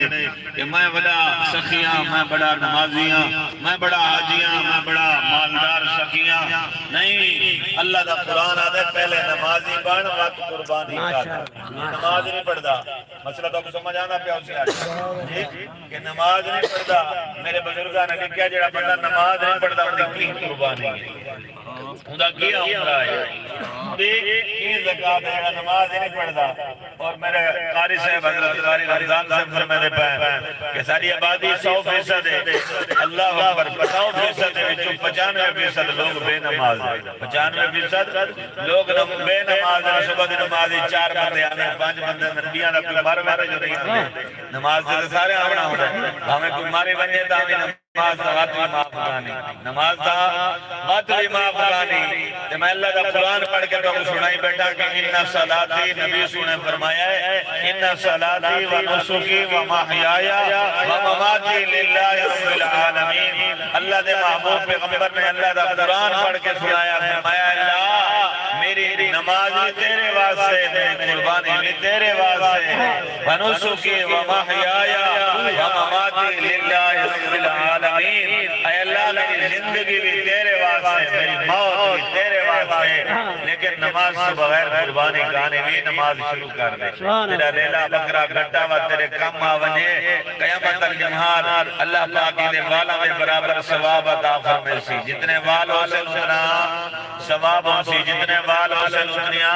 کہ میں بڑا سخیاں، میں بڑا نمازیاں، میں بڑا حاجیاں، میں بڑا مالدار سخیاں نہیں۔ اللہ دا قرآن آدھے پہلے نمازی بن وقت قربانی کر۔ نماز نہیں پڑھدا، مسئلہ تو کو سمجھ آنا پیا اسی آج کہ نماز نہیں پڑھدا۔ میرے بزرگاں نے لکھا جڑا بندہ نماز نہیں پڑھدا ان کی قربانی ہے، خدا کیا عمرہ ہے، کی زکاة ہے، نماز نہیں پڑھدا۔ اور میرے قاری صاحب حضرت قاری رمضان صاحب فرمائے پہ کہ ساری آبادی 100% ہے، اللہ اکبر 100% ہے، جو 95% لوگ بے نماز ہیں، 95% لوگ بے نماز ہیں۔ صبح دی نماز 4 بندے آنے، 5 بندے نبیان اب کوئی مارے جو نہیں آنے، نماز سے سارے آمنا ہوتا ہے، ہمیں کوئی مارے بنجے تا ہمیں نماز تا غط بھی معاف کرانی، نماز تا غط بھی معاف کرانی۔ تو میں اللہ کا قرآن پڑھ کے تو سنائی بیٹھا کہ انَّ صلاتی، نبی سنے فرمایا ہے انَّ صلاتی و نسکی و محیایا و مماتی للہ رب العالمین۔ اللہ دے محبوب پیغمبر نے اللہ کا قرآن پڑھ کے سنایا، فرمایا اللہ میری نماز بھی تیرے واسطے، میری قربانی بھی تیرے واسطے، و نسکی و محیایا و مماتی للہ رب العالمین۔ اے اللہ میری زندگی بھی تیرے واسطے، میری موت بھی تیرے واسطے، لیکن نماز سے بغیر قربانی گانے بھی نماز شروع کر دے۔ تیرا لیلہ بکرا گھٹا و تیرے کم آونے قیامت الجمہار اللہ پاکی دے والا میں برابر ثواب عطا فرمائے سی، جتنے والوں سے اتنا ثواب ہوں سی، جتنے والوں سے اتنیا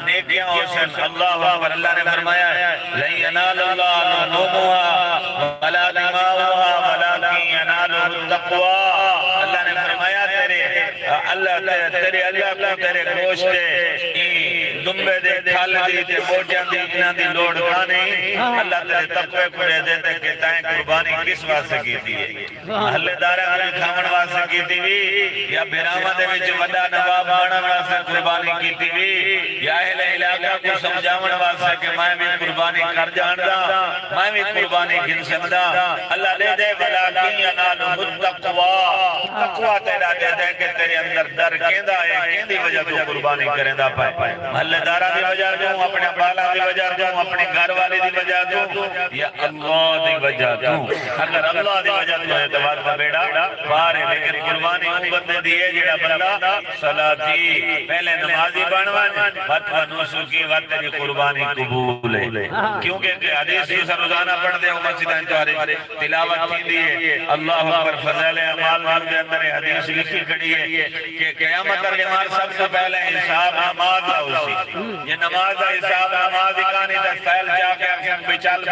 نیکیاں ہوں سی۔ اللہ اکبر، اللہ نے فرمایا لَن يَنَالَ اللَّهَ لُحُومُهَا وَلَا دِمَاؤُهَا وَلَٰكِن يَنَالُهُ التَّقْوَىٰ۔ اللہ نے فرمایا اللہ کو تیرے گوشت دمبے دے کھال دی تے موٹیاں دی انہاں دی لوڑ کھانی، اللہ تیرے تقوی کو دے دیتے کہ تائیں قربانی کس واسطے کی تھی، محلے دارہ میں کھامن واسطے کی تھی، یا بیرامہ دے وچ وڈا نواب بنا واسطے قربانی کی تھی، یا اہل علاقہ کو سمجھاون واسطے کہ میں بھی قربانی کر جاندا، میں بھی قربانی گن سکدا۔ اللہ دے دے ولیکن ینالہ التقویٰ، تقویٰ تیرا دے دے کہ تیرے اندر ڈر کیندہ ہے، کیندی وجہ تو قربانی کریں دا پائے، محلے دارہ دی وجہ دوں، اپنے بالا دی وجہ دوں، اپنے گھر والی دی وجہ دوں، یا اللہ دی وجہ دوں۔ اگر اللہ دی وجہ دوں ہے تو بات بیڑا بارے، لیکن قربانی امت نے دیئے جڑا بندہ صلاتی پہلے نمازی بنوان وقت و نسکی وقت تیری قربانی قبول ہے، کیونکہ حدیث سے روزانہ پڑھ دے مسجد انتواری تلاوت کی دیئے۔ اللہ اکبر، فضل اعمال دے اندر حدیث لکھی کھڑی ہے کہ قیامت الجمار سب سے پہلے حساب نماز ہوسی، یہ نماز دا حساب نماز اکانی دا فیل جا کے اکھیں بچال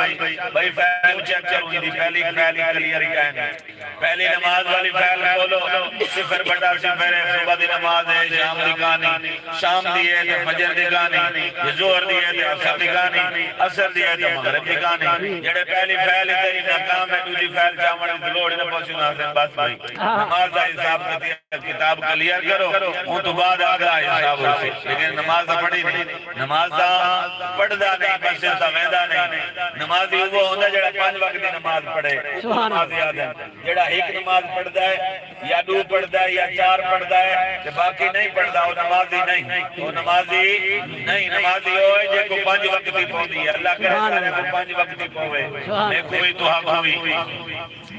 بھائی فیل چیک کروں دی پہلی کلیئر کہنے، پہلی نماز والی فیل کھولو، صفر بٹا صفر ہے، صبح دی نماز ہے، شام دکانی، شام دیئے تو فجر دکانی، ظہر دیئے تو عصر دکانی، عصر دیئے تو مغرب دکانی۔ جڑے پہلی فیل تیری ناکام ہے، دوسری فیل چاہمڑی دلوڑی نہ پہنچی ناسن بس بھائی، نماز دا حساب کتاب کلیئر کرو، ان تو بعد آگا حساب ہوسی، لیکن نماز دا پڑھی نہیں، نماز دا پڑھ دا نہیں، بس دا ویدہ نہیں۔ نمازی وہ ہوندہ جڑا 5 وقت دی نماز پڑھے، نماز یاد ہے، جڑا ایک نماز پڑھ دا ہے یا 2 پڑھ دا ہے یا 4 پڑھ دا ہے کہ باقی نہیں پڑھ دا، وہ نمازی نہیں، وہ نمازی نہیں۔ نمازی ہوئے جے کو 5 وقت دی پہنچی ہے، اللہ کرے سارے کو 5 وقت دی پہنچے، میں کوئی تو حق ہوئی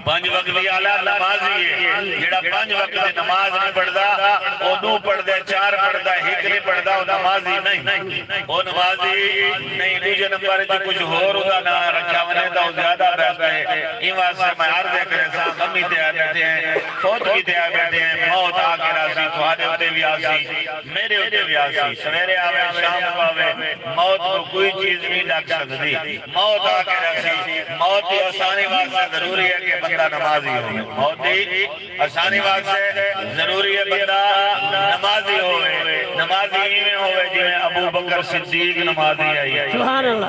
5 وقت دی اعلیٰ نمازی ہے، جڑا 5 وقت دی نماز نہیں پڑھ دا، وہ 2 پڑھ دے 4 پڑھ دا، ایک نہیں پڑھ دا، وہ نمازی نہیں، وہ نمازی نہیں۔ دوسرے نمبر جو کچھ ہور ہوگا نہ رکھا ونے دا وہ زیادہ بہتر ہے۔ این واسطے میں عرض کرے ساتھ امی تے آئے بیٹھے ہیں، فوت کی تے آئے بیٹھے ہیں، موت آکے راسی، تھوڑے ہوتے بھی آسی، میرے ہوتے بھی آسی، سویرے آوے شام کو آوے، موت کو کوئی چیز نہیں ڈاک سکتی، موت آکے راسی۔ موت کی آسانی واسطے ضروری ہے کہ بندہ نمازی ہوئے، موت کی آسانی واسطے ضروری ہے بندہ نمازی ہوئے، نمازی ہی میں ہوئے جنہیں ابو بکر صدیق نمازی آئی ہے۔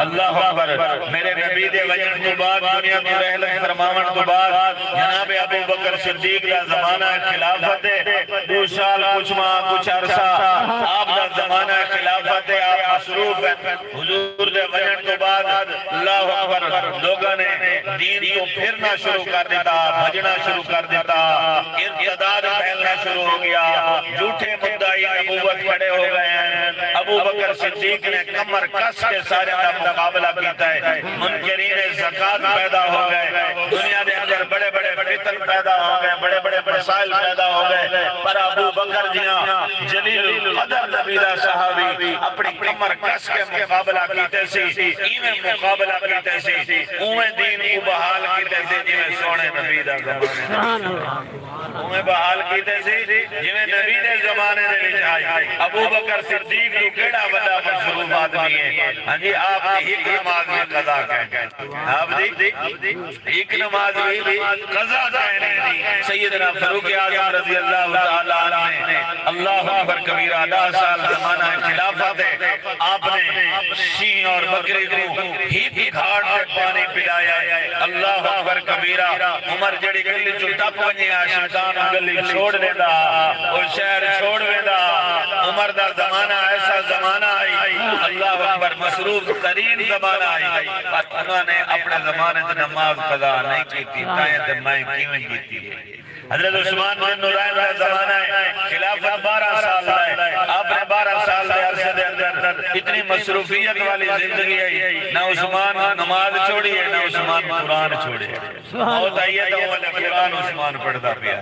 اللہ اکبر، میرے نبی دے وجن تو بعد دنیا تو رحلت فرماون تو بعد جناب ابو بکر صدیق کا زمانہ خلافت ہے، 2 سال کچھ ماہ کچھ عرصہ آپ کا زمانہ خلافت ہے، آپ مصروف ہیں حضور دے وجن تو بعد۔ اللہ اکبر، لوگوں نے دین کو پھرنا شروع کر دیتا، بھجنا شروع کر دیتا، ارتداد پھیلنا شروع ہو گیا، جھوٹے مدعی نبوت کھڑے ہو گئے ہیں، ابو بکر صدیق نے کمر کس کے سارے کا مقابلہ کیتا ہے، منکرین زکات پیدا ہو گئے، دنیا دے اندر بڑے بڑے فتن پیدا ہو گئے، بڑے بڑے مسائل پیدا ہو گئے، پر ابو بکر جیاں جلیل القدر نبی دا صحابی اپنی کمر کس کے مقابلہ کیتے سی، ایویں مقابلہ کیتے سی، اویں دین کو بحال کیتے سی جویں سونے نبی دا زمانے اویں بحال کیتے سی جویں نبی دے زمانے دے وچ آئی۔ ابو بکر صدیق نو کیڑا بڑا مصروف آدمی ہے، ہاں جی آپ کی ایک نماز میں قضا کہنے، آپ دی ایک نماز میں قضا کہنے، سیدنا فاروق اعظم رضی اللہ تعالی عنہ نے اللہ اکبر کبیرہ 10 سال زمانہ خلافت ہے، آپ نے شین اور بکری کو ہی گھاٹ پہ پانی پلایا ہے، اللہ اکبر کبیرہ۔ عمر جڑی گلی چو ٹپ ونجیا شیطان گلی چھوڑ دینا اور شہر چھوڑ دینا، عمر دا زمانہ ایسا زمانہ آئی، اللہ اکبر مصروف ترین زمانہ آئی، پر انہوں نے اپنے زمانے سے نماز قضا نہیں کی تھی، تائیں تے میں کیویں کیتی ہے۔ حضرت عثمان بن نورین کا زمانہ ہے، خلافت 12 سال ہے، آپ نے 12 سال دے عرصے دے اندر اتنی مصروفیت والی زندگی ہے، نہ عثمان نماز چھوڑی ہے، نہ عثمان قرآن چھوڑی ہے، موت آئی ہے تو انہوں نے قرآن عثمان پڑھتا پیا،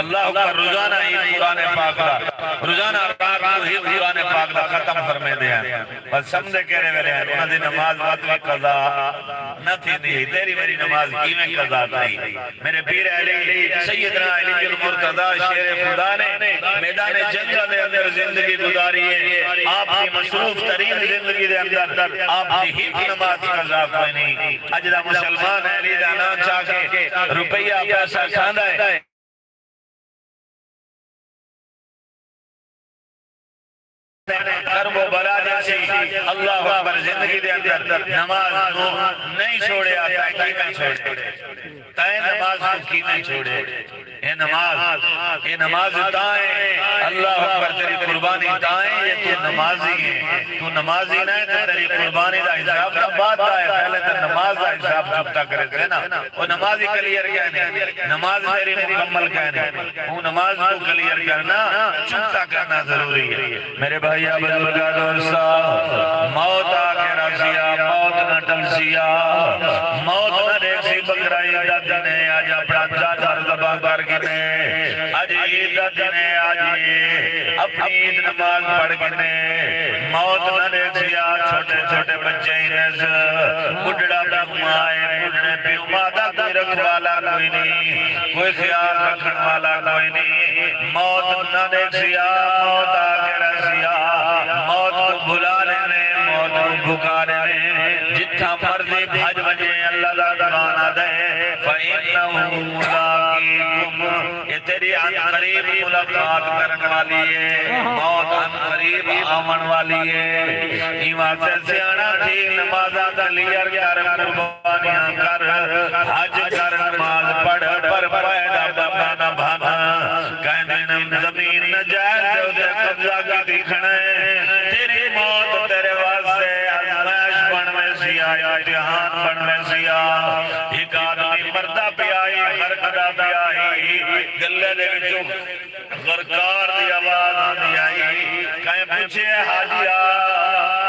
اللہ کا روزانہ ہی قرآن پاک دا، روزانہ رات کو ہی قرآن پاک دا ختم فرمے دیا، بس سمجھے کہنے والے ہیں انہوں نے نماز وقت قضا نہ تھی دی، تیری میری نماز کیویں قضا تھی۔ میرے پیر علی سیدنا علی المرتضی شیر خدا نے میدان جنگ دے اندر زندگی گزاری ہے، آپ کی مصروف ترین زندگی دے اندر آپ کی ہی نماز قضا کوئی نہیں۔ اجدہ مسلمان ہے علی جانا چاہ کے روپیہ پیسہ کھانا ہے، کرم و بلا جیسی اللہ اکبر زندگی دے اندر نماز کو نہیں چھوڑے آتا ہے، کی نہیں چھوڑے تائیں نماز کو کی نہیں چھوڑے، یہ نماز تائیں اللہ اکبر تیری قربانی تائیں، یہ تو نمازی ہے، تو نمازی نہ ہے تو تیری قربانی دا حساب کا بات ہے، پہلے تو نماز دا حساب چھپتا کرے تھے نا، وہ نمازی کلیر کہنے، نماز تیری مکمل کہنے، وہ نماز کو کلیر کرنا چھپتا کرنا ضروری ہے۔ میرے بھائی بزرگا دوستا، موت آکے رسیا، موت نہ ٹلسیا، موت نہ دیکھ سی بکرائی دا دنے، آج اپنا جادر زبان کر گنے، آج عید دا دنے، آج اپنی عید نماز پڑھ گنے، موت نہ دیکھ سیا، چھوٹے چھوٹے بچے انس، بڑھڑا بھمائے، بڑھنے پیو مادہ کوئی رکھ والا کوئی نہیں، کوئی خیال رکھن والا کوئی نہیں، موت نہ دیکھ سیا، موت آکے رسیا، موت کو بھلا لینے، موت کو بھکا لینے، جتھا مرضی بھج بجے اللہ دا دبانا دے، فَإِنَّهُ مُلَاقِيكُمْ، یہ تیری عن قریب ملاقات کرن والی ہے، موت عن قریب آمن والی ہے، ایمان سے سیانا تھی، نمازہ دلیر کر، قربانیاں کر، حج کر، نماز پڑھ، پر پیدا بابانا بھانا، کہنے زمین نجائز دے قبضہ کی دکھنے، تیری موت تیرے واسطے آزمائش بنوے سیا، امتحان بنوے سیا، ایک آدمی مردہ پہ آئی، غرقدہ پہ آئی، گلے دے وچوں غرقار دی آواز آنی آئی، کہیں پوچھے حاجیہ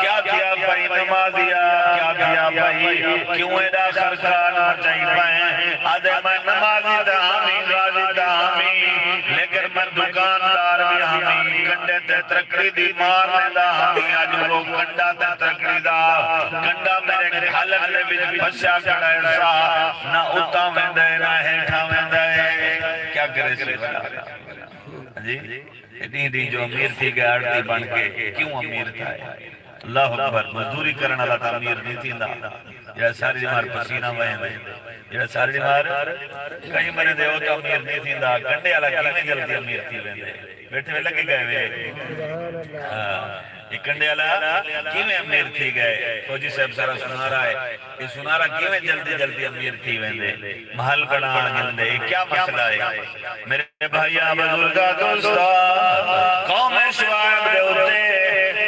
کیا کیا بھائی نمازیہ، کیا کیا بھائی کیوں ایڈا غرقار مچائی پائیں، آدھے میں نمازی دا ہمیں، غازی دا ہمیں، لیکن میں دکاندار بھی ہمیں، کنڈے تے ترکڑی دی مارنے دا ہمیں، آج وہ کنڈا تے ترکڑی دا، کنڈا میرے حلق لے بچ پسیا کڑا ایسا، نہ اتا ویندے نہ ہیٹھا ویندے، کیا کرے سے بلا جی اتنی جو امیر تھی گاڑ تھی بن کے کیوں امیر تھا ہے، اللہ اکبر، مزدوری کرنا اللہ تا امیر نہیں تھی دا، یہ ساری دیمار پسینہ وہیں دے، یہ ساری دیمار کہیں مرے دے ہو تو امیر نہیں تھی دا، کنڈے اللہ کیویں جلدی امیر تھی ویندے، بیٹھے میں لگے گئے وے، یہ کنڈے اللہ کیویں امیر تھی گئے، فوجی صاحب سارا سنا رہا ہے، یہ سنا رہا کیویں جلدی جلدی امیر تھی ویندے، محل بڑا جلدے، یہ کیا مسئلہ ہے؟ میرے بھائیہ بزرگا دوستا، قوم شعیب دے ہوتے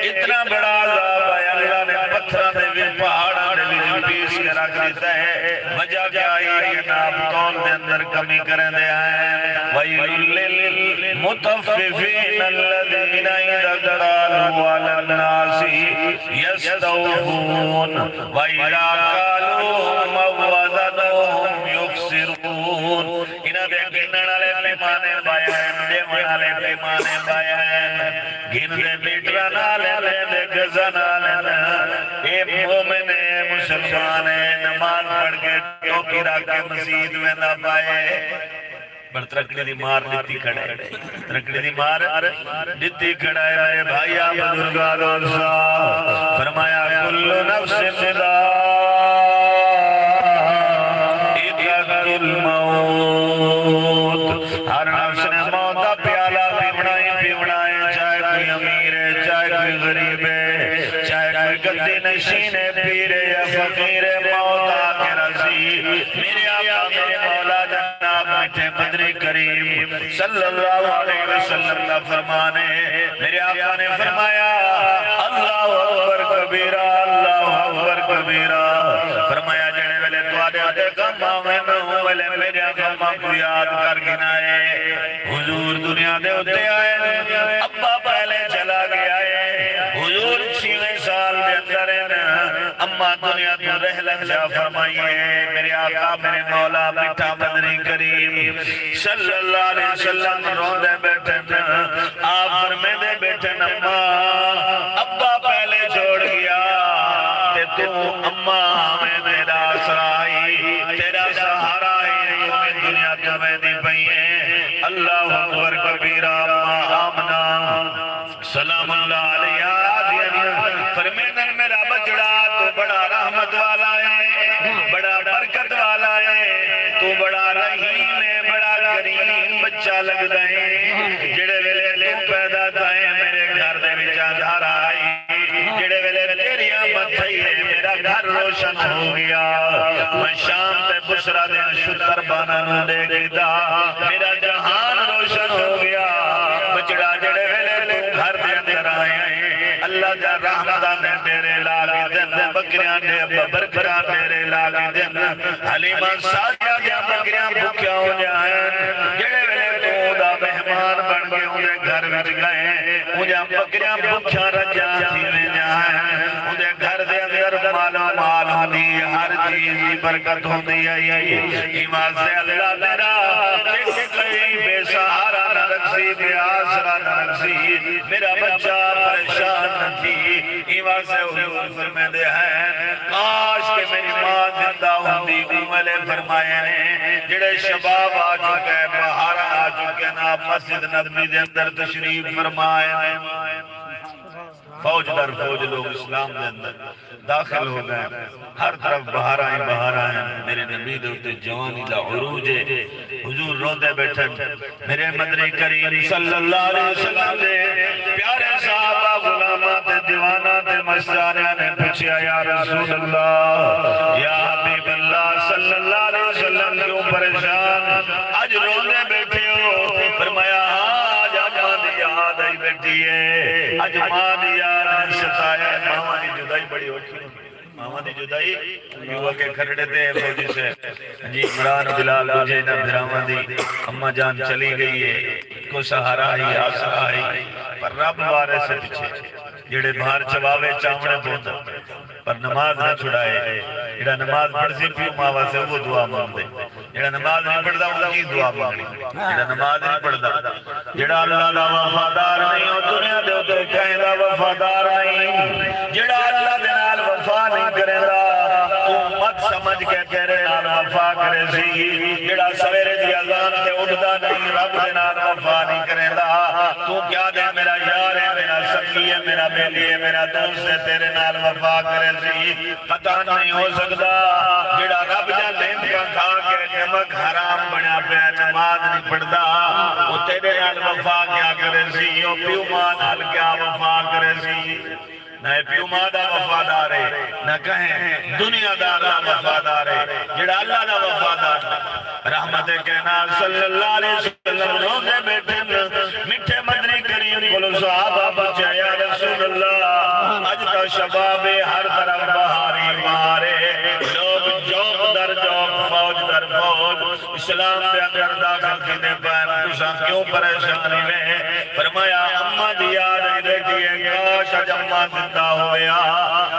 اتنا بڑا عذاب ہے، اللہ نے پتھرہ دے بھی پہاڑا دے بھی پیس کے رکھ دیتا ہے، وجہ کیا ہی جناب قوم دے اندر کمی کریں دے آئیں، وَيْلٌ مطففین الذین اذا قالوا علی الناس یستوفون واذا قالوا موزنهم یخسرون انہاں دے گنن والے پیمانے بیان دے والے پیمانے بیان گن دے میٹر نال دے گزن نال اے مومن مسلمان نماز پڑھ کے ٹوپی رکھ کے مسجد میں نہ پائے پر ترکڑی دی مار لیتی کھڑا ہے ترکڑی دی مار لیتی کھڑا ہے میرے بھائیہ بزرگا دوسا فرمایا کل نفس ذائقۃ الموت ہر نفس نے موت کا پیالہ پیونا ہے چاہے کوئی امیر ہے چاہے کوئی غریب ہے چاہے کوئی گدی نشین ہے پیر ہے یا فقیر ہے موت آکے رسی میرے آقا میرے مولا جناب میٹھے مدنی کریم صلی اللہ علیہ وسلم کا فرمانے میرے آقا نے فرمایا اللہ اکبر کبیرہ اللہ اکبر کبیرہ فرمایا جڑے ویلے توارے آتے گمہ میں نو ویلے میرے گمہ کو یاد کر گنائے حضور دنیا دے ہوتے آئے ابا پہلے چلا گیا ہے حضور 6 سال دے اندر اما دنیا تو رحلت جا فرمائیے میرے آقا میرے مولا میٹھا مدنی کریم صلی اللہ علیہ وسلم رو دے بیٹھن آپ فرمے دے بیٹھن اما ابا پہلے چھوڑ گیا تے تو اما ہمیں تیرا سرائی تیرا سہارا ہے تمہیں دنیا تمہیں دی پئیے اللہ اکبر کبیرہ آمنا سلام اللہ علیہ فرمینا میرا بچڑا تو بڑا رحمت والا ہے بڑا برکت والا ہے تو بڑا رحیم ہے بڑا کریم بچہ لگ دائیں جڑے ویلے تو پیدا دائیں میرے گھر دے بچہ دھار آئی جڑے ویلے تیری آمد تھئی ہے میرا گھر روشن ہو گیا میں شام تے بسرا دے شتر بانا نو دے گدا میرا جہان روشن ہو گیا بچڑا جڑے ویلے تو گھر دے اندر آئے اللہ جا رحمتہ نے تیرے لاغی دن بکریاں دے برکراں تیرے لاغی دن حلیمہ سادیہ دیا بکریاں بھکیا ہو جائیں جڑے ویلے تو دا مہمان بن گئے انہیں گھر وچ گئے انہیں بکریاں بھکیا رجاں تھی میں جائیں انہیں گھر دے اندر مال ہوندی ہر چیز برکت ہوندی ہے ایمان سے اللہ تیرا کئی بے سہارا نہ رکھسی بے آسرا نہ رکھسی میرا بچہ پریشان نہ تھی ایمان سے حضور فرمے دے ہیں کاش کہ میری ماں زندہ ہوندی عملے فرمائے نے جڑے شباب آ چکے بہار آ چکے نا مسجد نبی دے اندر تشریف فرمائے فوج در فوج لوگ اسلام دے اندر داخل ہو گئے ہر طرف بہار آئیں میرے نبی دے ہوتے جوانی دا عروج ہے حضور رو دے بیٹھن میرے مدنی کریم صلی اللہ علیہ وسلم دے پیارے صحابہ غلامات دیوانات مشتاریاں نے پوچھا یا رسول اللہ یا حبیب اللہ صلی اللہ علیہ وسلم کیوں پریشان آج رو دے بیٹھے ہو فرمایا آج ماں دی یاد آئی بیٹھی ہے آج ماں دی یاد ستایا ماما دی جدائی بڑی ہوتی ہے ماما دی جدائی یوہ کے کھڑے تھے فوجی سے جی عمران بلال بجینا بھراما دی اممہ جان چلی گئی ہے کو سہارا ہی آسرا ہی پر رب وارے سے پچھے جڑے بھار چواوے چاونے بہتا پر نماز نہ چھڑائے جڑا نماز پڑھ سی پیو ماوا سے وہ دعا مانگ دے جڑا نماز نہیں پڑھ دا ان کی دعا مانگ جڑا نماز نہیں پڑھ دا جڑا اللہ دا وفادار نہیں ہو دنیا دے ہوتے کہیں دا وفادار نہیں جڑا اللہ دے نال وفا نہیں کرے دا تو مت سمجھ کے تیرے نال وفا کرے سی جڑا سویرے دی اذان تے اٹھدا نہیں رب دے نال وفا نہیں کرے دا تو کیا دے میرا یار ہے میرا سکی ہے میرا بیلی ہے میرا دوست ہے تیرے نال وفا کرے سی قطع نہیں ہو سکتا جڑا رب جا لین کا کھا کے نمک حرام بنا پہ نماز نہیں پڑھدا وہ تیرے نال وفا کیا کرے سی یوں پیو ماں نال کیا وفا کرے سی نہ پیو ماں دا وفادار ہے نہ کہیں دنیا دا وفادار ہے جڑا اللہ دا وفادار ہے رحمت کہنا صلی اللہ علیہ وسلم روزے بیٹھے مٹھے مدنی کریم کلو صحابہ بچے یا رسول اللہ اج تا شباب ہر طرف بہاری مارے لوگ جوک در جوک فوج فوج در فوج اسلام دے اندر داخل کینے پائے تساں کیوں پریشان ہوئے فرمایا اماں دی یاد رہتی ہے کاش اج اماں زندہ ہویا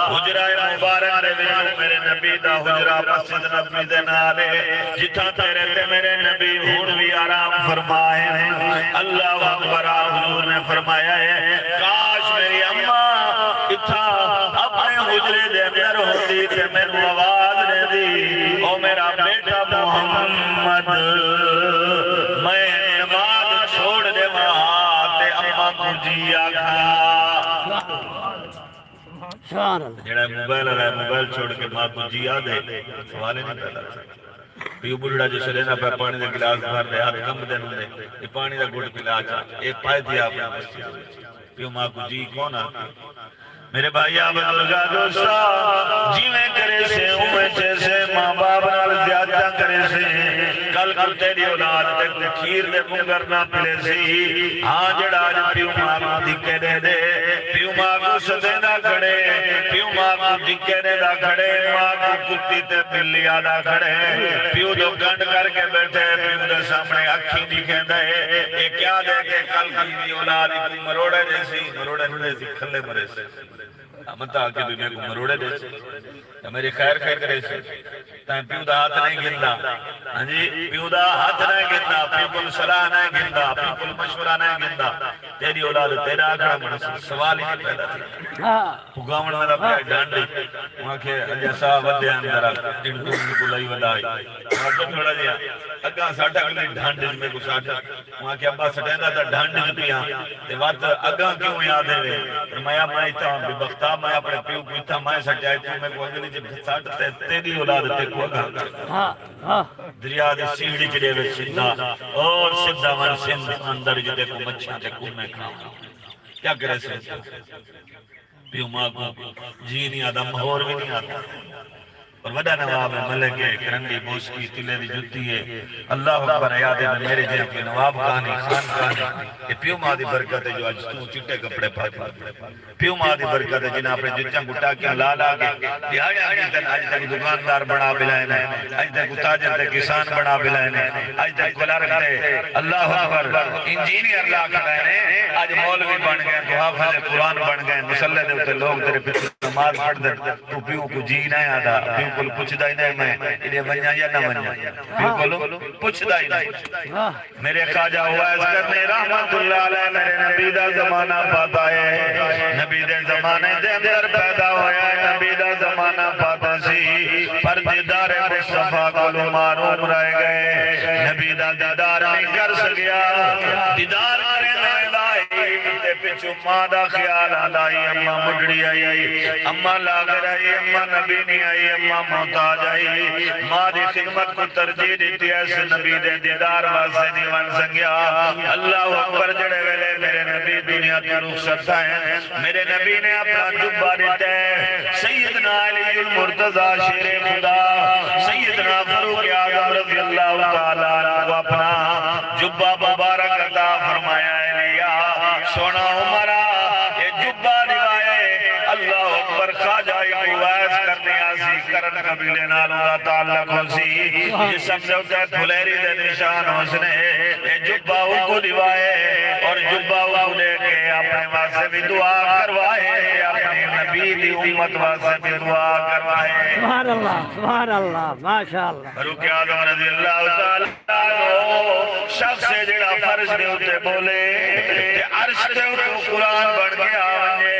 حجرہ مبارک دے وچ میرے نبی دا حجرہ مسجد نبوی دے نال جتھاں تیرے تے میرے نبی ہن بھی آرام فرمائے اللہ اکبر حضور نے فرمایا ہے کاش میری اماں اتھا اپنے حجرے دے اندر ہوتی تے مینوں آواز دے دی او میرا بیٹا محمد میں نماز چھوڑ دے وہاں تے اماں کو جی آکھا جڑا موبائل ہے موبائل چھوڑ کے ماں کو جی آ دے سوال ہی نہیں پیدا پیو بڑھڑا جو سلینا پہ پانی دے گلاس بھر دے ہاتھ کم دے نوں دے یہ پانی دا گھٹ پلا چا ایک پائے دیا اپنے مسجد پیو ماں کو جی کون آتی میرے بھائی بزرگا دوستا جیویں کرے سے اوے جیسے ماں باپ نال زیادہ کرے سے کل کل تیری اولاد تے کوئی کھیر دے منگر نہ پلے سی ہاں جڑا اج پیو ماں کو دکے دے دے پیو ماں کو سدے نہ کھڑے پیو ماں کو دکے دے دا کھڑے ماں کو کتی تے بلی آدا کھڑے پیو دو گنڈ کر کے بیٹھے پیو دے سامنے اکھی دکھیں دے اے کیا دے کہ کل کی اولاد کو مروڑے جیسی کھلے مرے سے متا آکے بھی میں کو مروڑے دے سے میری خیر خیر کرے سے تائیں پیو دا ہاتھ نہیں گندا ہاں جی پیو دا ہاتھ نہیں گندا پیو کل صلاح نہیں گندا پیو کل مشورہ نہیں گندا تیری اولاد تیرا آکڑا منصر سوال ہی نہیں پیدا تھی پھگاون میں پیا ڈانڈی وہاں کے جیسا ودے اندر جن کو لئی ودائی وہاں کو تھوڑا دیا اگاں ساٹھا کلی ڈانڈی میں کو ساٹھا وہاں کے ابا سٹیندا تا ڈانڈی جو پیا تے وات اگاں کیوں یاد ہے فرمایا میں اتھا بے بختہ میں اپنے پیو کو اتھا میں سٹائے تو میں کو اگلی جب ساٹھ تیری اولاد تے کو اگاں دریا دی سیڑھی چڑے وے سندہ اور سندہ من سندھ اندر جدے کو مچھا تے کو میں کھاؤں کیا کرے سے پیو ماں کو جی نہیں آدھا مہور بھی نہیں آتا اور وڈا نواب ہے ملک ہے کرنگی بوسکی تلے دی جتی ہے اللہ اکبر یاد ہے میرے جہاں کی نواب کہانی خان کہانی یہ پیو ماں دی برکت ہے جو آج تو چٹے کپڑے پاتے پیو ماں دی برکت ہے جنہاں اپنے جچاں گٹا کے لا لا کے دہاڑے آگے تن آج تک دکاندار بنا بلائنے آج تک تاجر تے کسان بنا بلائنے آج تک کلارک تے اللہ اکبر انجینئر لا کھڑائنے آج مولوی بن گئے تو حافظ قرآن بن گئے مسلح دے ہوتے لوگ تیرے پیچھے نماز پڑھ دے تو پیو کو جی نہیں آدھا پیو کو پوچھ دائی نہیں میں انہیں ونیا یا نہ ونیا پیو کو پوچھ دائی نہیں میرے خواجہ ہوا اس کرنے رحمت اللہ علیہ میرے نبی دا زمانہ پاتا ہے نبی دے زمانے دے اندر پیدا ہویا ہے نبی دا زمانہ پاتا سی پر دیدار مصطفیٰ کو معروم رہ گئے نبی دا دیدار نہیں کر سکیا دیدار کریں تے پچھو ماں دا خیال آلائی اممہ مڈڑی آئی اممہ لاغر آئی اممہ نبی نہیں آئی اممہ محتاج آئی ماں دی خدمت کو ترجیح دیتی ایسے نبی دے دیدار واسے دیوان سنگیا اللہ اکبر جڑے ویلے میرے نبی دنیا کی رخصت ہے میرے نبی نے اپنا جبہ دیتے سیدنا علی المرتضی شیر خدا سیدنا فاروق اعظم رضی اللہ تعالیٰ کو اپنا جبہ مبارک عطا فرمایا سونا عمرہ یہ جبہ روائے اللہ اکبر خواجہ وائس کرنے آسی کرن قبیلے نالوں کا تعلق ہو سی یہ سمجھو کہ پھلیری دے نشان حسنے یہ جبہ کو روائے اور جبہ کو لے کے اپنے واسے بھی دعا کروائے اپنے نبی دی امت واسے بھی دعا کروائے سبحان اللہ ماشاءاللہ فاروق اعظم رضی اللہ تعالیٰ شخص سے جڑا فرض دے ہوتے بولے کہ عرش دے ہوتے قرآن بڑھ کے آوانجے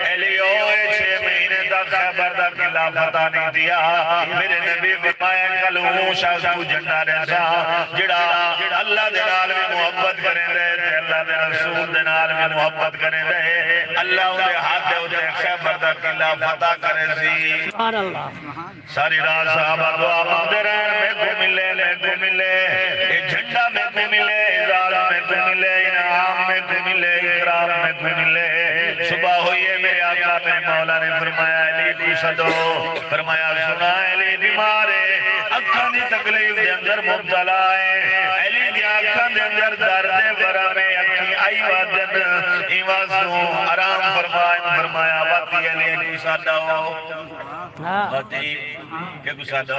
ایلیوئے 6 مہینے تک خیبر دا قلعہ فتح نہیں دیا میرے نبی فرمایا کل ہوں شخص کو جھنڈا رہتا جڑا اللہ دے نال بھی محبت کریں دے تے اللہ دے رسول دے نال بھی محبت کریں دے اللہ ان دے ہاتھ دے ہوتے خیبر دا قلعہ فتح کریں سی سبحان اللہ ساری رات صحابہ دعا مانگتے رہے میں کو ملے یہ جھنڈا میں کو ملے اعزاز میں کو ملے انعام میں کو ملے اکرام میں کو ملے صبح ہوئی ہے میرے آقا میرے مولا نے فرمایا علی کو صدو فرمایا سنا علی بیمار ہے اکھاں دی تکلیف دے اندر مبتلا ہے علی دی اکھاں دے اندر درد برا میں اکھی آئی وادن ایوازوں آرام فرمایا واقعی علی کو صدو ਬਾਤੀ ਕਿ ਕੋ ਸਾਡਾ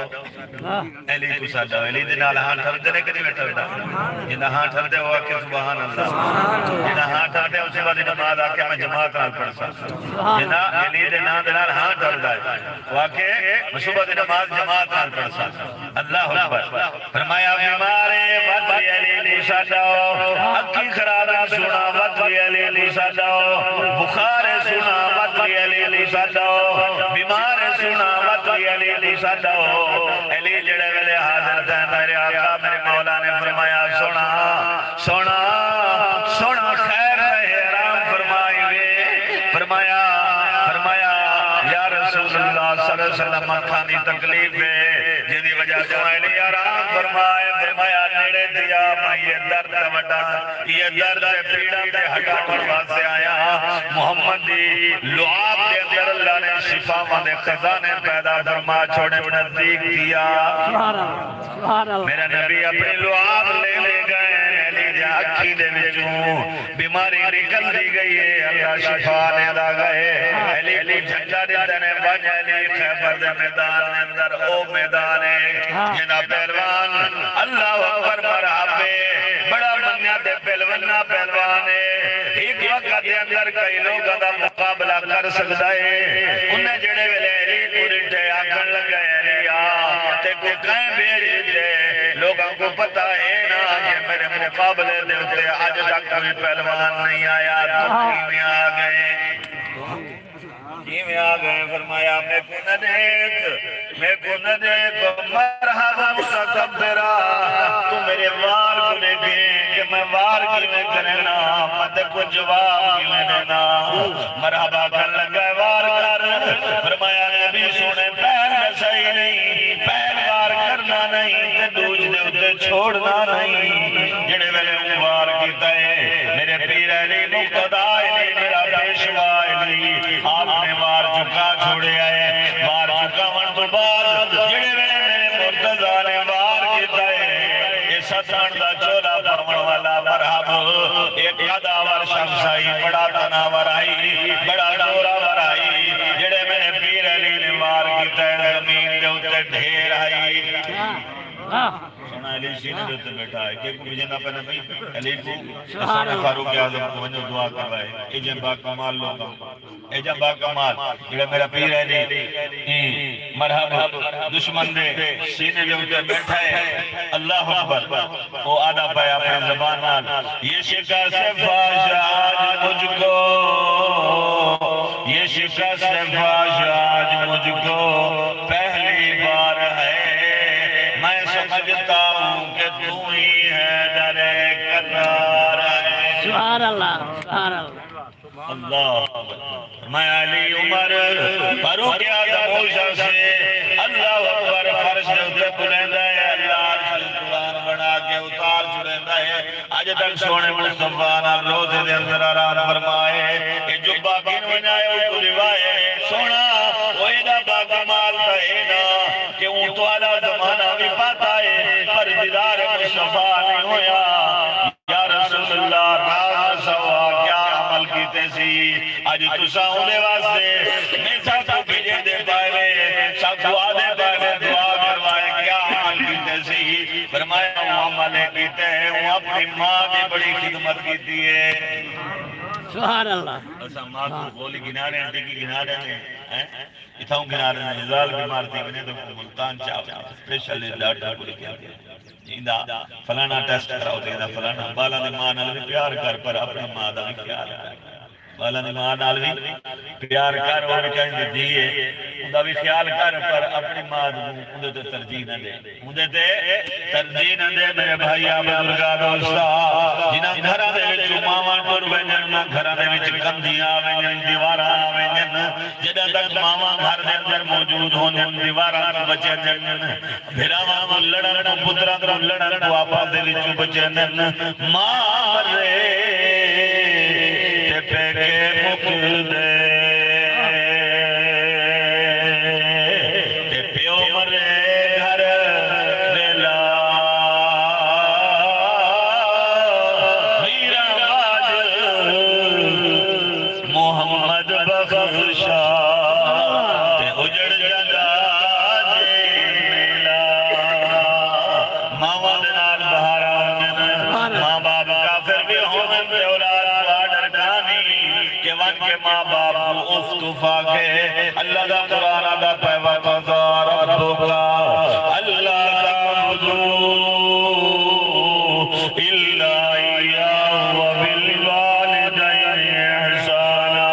واہ علی کو ساڈا علی دے نال ہاں ٹھردے نے کدی بیٹھا بیٹا جنہ ہاں ٹھردے ہو کہ سبحان اللہ جنہ ہاں ٹھردے اس بعد نماز آ کے میں جماعت نال پڑھ سکتا جنہ علی دے نام دے نال ہاں ٹھردا ہے واقع صبح دی نماز جماعت نال پڑھ سکتا اللہ اکبر فرمایا بیمارے ود علی کو ساڈا اکھی خراب سنا ود علی کو ساڈا بخار سنا ود علی کو ساڈا بیمار سنا ود علی کو ساڈا علی جڑے ویلے حاضر تھے میرے آقا میرے مولا نے فرمایا سونا سونا سونا خیر حرام فرمائی وے فرمایا فرمایا یا رسول اللہ صلی اللہ علیہ وسلم مکھانی تکلیف ہے جدی وجہ سے علی آرام فرمائے فرمایا نیڑے دیا میں یہ درد وٹا یہ درد پیڑا تے ہٹاون واسطے آیا محمد دی لعاب دے اندر اللہ نے شفا دے خزانے پیدا فرما چھوڑے نزدیک دیا سبحان اللہ سبحان اللہ میرا نبی اپنی لعاب لے لے گئے علی جا اکھی دے وچوں بیماری نکل دی گئی ہے اللہ شفا دے دا گئے علی جھنڈا دیتے نے بن علی خیبر دے میدان اندر او میدان ہے جنا پہلوان اللہ اکبر مرحبے بڑا منیا دے پہلوانا پہلوان ہے ایک وقت دے اندر کئی لوگ دا مقابلہ کر سکتا ہے انہیں جڑے ویلے علی کو رٹھے آکھن لگے علی تے کو کہیں بھیج دے لوگوں کو پتہ ہے نا کہ میرے مقابلے دے ہوتے آج تک کوئی پہلوان نہیں آیا تو کیویں آ گئے کیویں آ گئے فرمایا میں کو نہ دیکھ مرحبا متکبرا تو میرے وار کو دیکھیں کہ میں وار کی میں کرنا مد کو جواب کی میں دینا مرحبا کر لگا وار کر فرمایا نبی سونے پہل صحیح نہیں پہل وار کرنا نہیں تے دوج دے اتے چھوڑنا نہیں جڑے ویلے وار کیتا ہے میرے پیر علی مقتدا علی میرا پیشوا علی آپ نے وار چکا چھوڑے آئے وار چکا من تو بعد جڑے ویلے میرے مرتضی نے وار کیتا ہے یہ ستان دا چولا پڑھن والا مرحب ایک قداور شخص آئی بڑا تناور آئی بڑا زوراور آئی جڑے میرے پیر علی نے وار کیتا ہے زمین دے اتے ڈھیر آئی سونا علی سینے دے اتے بیٹھا ہے کہ کو مجھے نہ پہنے بھئی علی کو سونا فاروق اعظم کو ونجو دعا کروائے ایجن با کمال لوگا ایجن با کمال جڑے میرا پیر علی مرحبا دشمن دے سینے دے اتے بیٹھا ہے اللہ اکبر وہ آدھا پایا اپنے زبان نال یہ شکست فاش آج مجھ کو یہ شکست فاش آج مجھ کو پہلی بار ہے میں سمجھتا ہوں کہ تو ہی ہے در کرار ہے سبحان اللہ سبحان اللہ اللہ میں علی عمر فاروق اعظم موسیٰ سے اللہ اکبر فرش دے اتے بلندہ ہے اللہ عرش قرآن بنا کے اتار چھڑندہ ہے آج تک سونے مصطفیٰ نال روزے دے اندر آرام فرمائے کہ جو باقی نوائے وہ کو روائے سونا وہ ایڈا باقمال تا ہے نا کہ اون تو آلہ زمانہ بھی پاتا ہے پر دیدار مصطفیٰ نہیں ہویا یا رسول اللہ راز سوا کیا عمل کیتے سی آج تسا ہونے واسطے میں سب کو بھیجے دے پائے سب دعا دے پائے دعا کروائے کیا عمل کیتے سی فرمایا وہ عمل کیتے ہیں وہ اپنی ماں بھی بڑی خدمت کیتی ہے سبحان اللہ اسا ماں کو گولی گنا رہے ہیں ٹکی گنا رہے ہیں اتھاؤں گنا رہے ہیں ازال بیمار تھی گنے تو ملتان چاپ اسپیشل ڈاکٹر کو لکھیا جیندہ فلانا ٹیسٹ کراؤ دیندہ فلانا بالا دی ماں نال بھی پیار کر پر اپنی ماں دا بھی خیال کر بالا دی ماں نال بھی پیار کر وہ بھی کہیں دے دیئے اندہ بھی خیال کر پر اپنی ماں اندھے تے ترجیح نہ دے اندھے تے ترجیح نہ دے میرے بھائی بزرگا دوستا جنہ گھرہ دے وچ ماواں ٹر وینن گھرہ دے وچ کندیاں وینن دیواراں وینن جدہ تک ماواں گھر دے اندر موجود ہونن دیواراں تو بچے جنن بھراواں کو لڑن تو پتراں کو لڑن تو آپا دے وچ بچے نن ماں مرے تے پیکے مک دے محمد بخشا تے اجڑ جگہ ماں دنال بہارا ہومن ماں باپ کافر بھی ہومن تے اولاد بہادر کانی کہ ون کے ماں باپ کو افتفا کے اللہ دا قرآن دا پیوا قضا ربکا اللہ تعبدو الا ایاہ وبالوالدین احسانا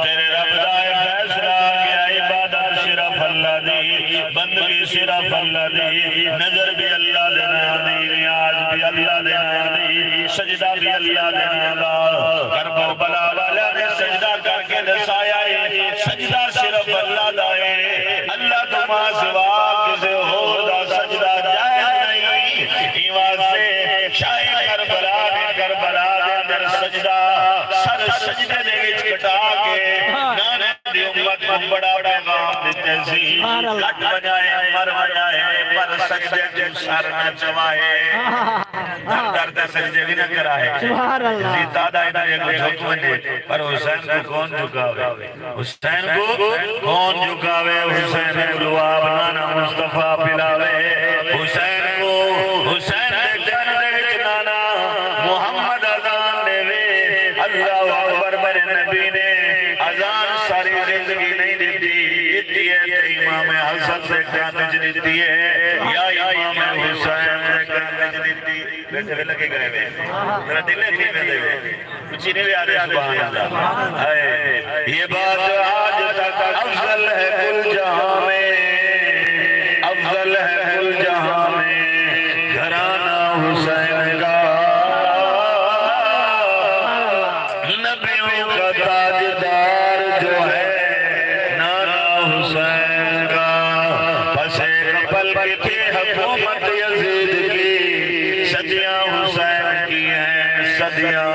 تیرے رب دا فیصلہ کیا عبادت صرف اللہ دی بندگی صرف اللہ دی نظر بھی اللہ دینا دی نیاز بھی اللہ دینا دی سجدہ بھی اللہ دینا دا کرب و بلا والا نے سجدہ کر کے دسایا ہے سجدہ صرف اللہ دا ہے اللہ تمہا سوا کسے ہور دا سجدہ جائز نہیں ایمان سے شاہ کربلا دے اندر سجدہ سر سجدے دے وچ کٹا کے نانے دی امت کو بڑا پیغام دیتے سی کٹ بجائے مر بجائے پر سجدے جو سر نہ چوائے درد سجدے بھی نہ کرائے زیدہ دائی دائی کو جھکو دے پر حسین کو کون جھکاوے حسین کو کون جھکاوے حسین کو لواب نانا مصطفیٰ پلاوے حسین کو حسین دے جن دے نانا محمد اذان دے وے اللہ اکبر بر نبی نے اذان ساری زندگی نہیں دیتی ہے امام حسن سے کانج دیتی ہے یا امام حسین سے کانج دیتی بیٹھے بھی لگے گئے ہوئے میرا دل ہے تھی میں دے ہوئے کچھ نہیں بھی آ رہے سبحان اللہ یہ بات آج تک افضل ہے کل جہاں میں افضل ہے کل جہاں میں گھرانہ حسین کا نبیوں کا تاجدار جو ہے نانا حسین کا پس ایک پل کی تھی حکومت یزید کی صدیاں حسین کی ہیں صدیاں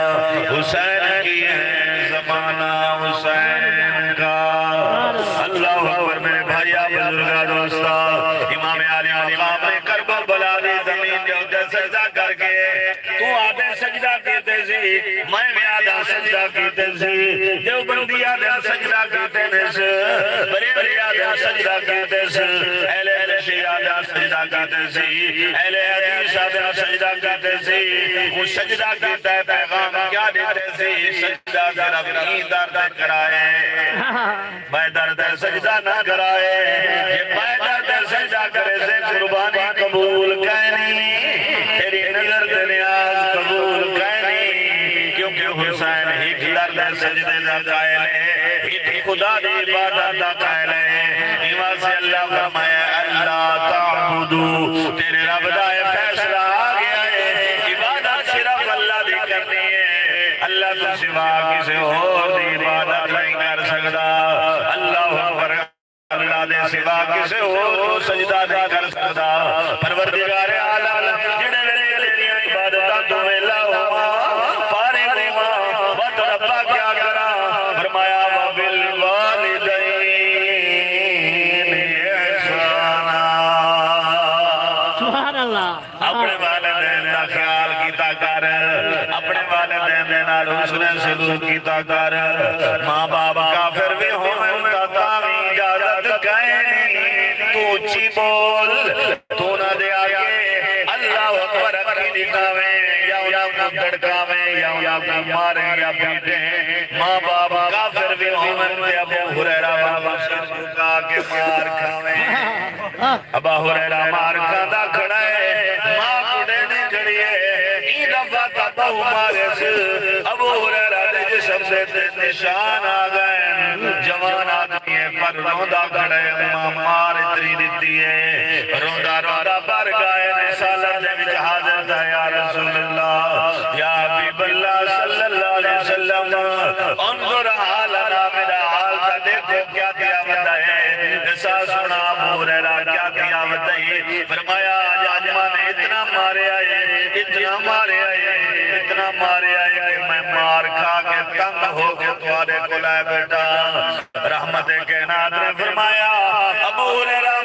حسین کی ہیں زمانہ حسین کا اللہ اکبر میرے بھائیہ بزرگا دوستا امام علی مقام نے کرب و بلا دی زمین جو دے سجدہ کر کے تو آدھے سجدہ کیتے سی میں بھی آدھا سجدہ کیتے سی جو بندی آدھا سجدہ کیتے سی بری بری آدھا سجدہ کیتے سی اہل عرشی آدھا سجدہ کیتے سی اہل حدیث آدھا سجدہ کیتے سی وہ سجدہ کیتا ہے پیغام کیا دیتے سی سجدہ صرف نہیں درد کرائے میں درد سجدہ نہ کرائے یہ میں درد سجدہ کرے سے قربانی قبول کہنی تیری نظر دے نیاز قبول کہنی کیونکہ حسین ہی درد سجدے دا قائل ہے ہی خدا دی عبادت دا قائل ہے ایمان سے اللہ فرمایا اللہ تعبدو تیرے رب دا فیصلہ آ گیا ہے عبادت صرف اللہ دی کرنی ہے اللہ تو سوا کسی اور دی عبادت نہیں کر سکتا اللہ اکبر اللہ دے سوا کسی اور سجدہ نہیں کر سکتا پروردگار عالم جڑے میرے تیریاں عبادتاں تو ویلا ہوا فارغ ہوا وقت ربا کیا کرا فرمایا وبالوالدین احسانا سبحان اللہ اپنے والدین دا خیال کیتا کر اپنے والدین دے نال حسن سلوک کیتا کر ماں باپ کافر بھی ہوں تا تاوی اجازت کہنی تو اچھی بول تو نہ دے آگے اللہ اکبر اکی دکھاویں یا کو دڑکاویں یا کو ماریں یا پیٹیں ماں باپ کافر بھی ہوں تے ابو ہریرہ بابا سر جھکا کے مار کھاویں ابا ہریرہ مار کھانا کھڑا ہے ماں کھڑے دی کھڑی ہے ای دفعہ تا بہو مارے سے ابو ہریرہ دے جسم سے نشان آ گئے جوان آدمی ہے پر روندہ کھڑے ماں مار اتری دیتی ہے روندہ روندہ بر گئے رسالت دے وچ حاضر تھا یا رسول اللہ یا حبیب اللہ صلی اللہ علیہ وسلم انظر حالنا میرا حال تھا دیکھو کیا قیامت ہے جیسا سنا ابو ہریرہ کیا قیامت ہے فرمایا آج ماں نے اتنا مارے آئے اتنا مارے آئے اتنا مارے آئے کہ میں مار کھا کے تنگ ہو کے تمہارے کو لائے بیٹا رحمت کائنات نے فرمایا ابو ہریرہ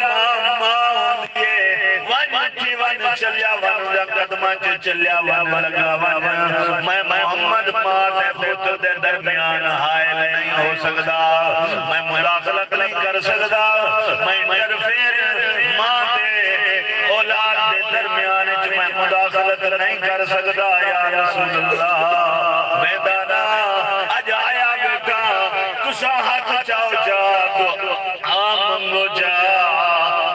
ماں دیئے ونچی ون چلیا ون قدمہ چلیا ون لگا ون میں محمد ماں دے پتر دے درمیان حائل نہیں ہو سکتا میں مداخلت نہیں کر سکتا میں انٹرفیئر ماں دے اولاد دے درمیان مداخلت نہیں کر سکتا یا رسول اللہ میدانا اج آیا بیٹا تسا ہاتھ چاہو جا تو منگو جا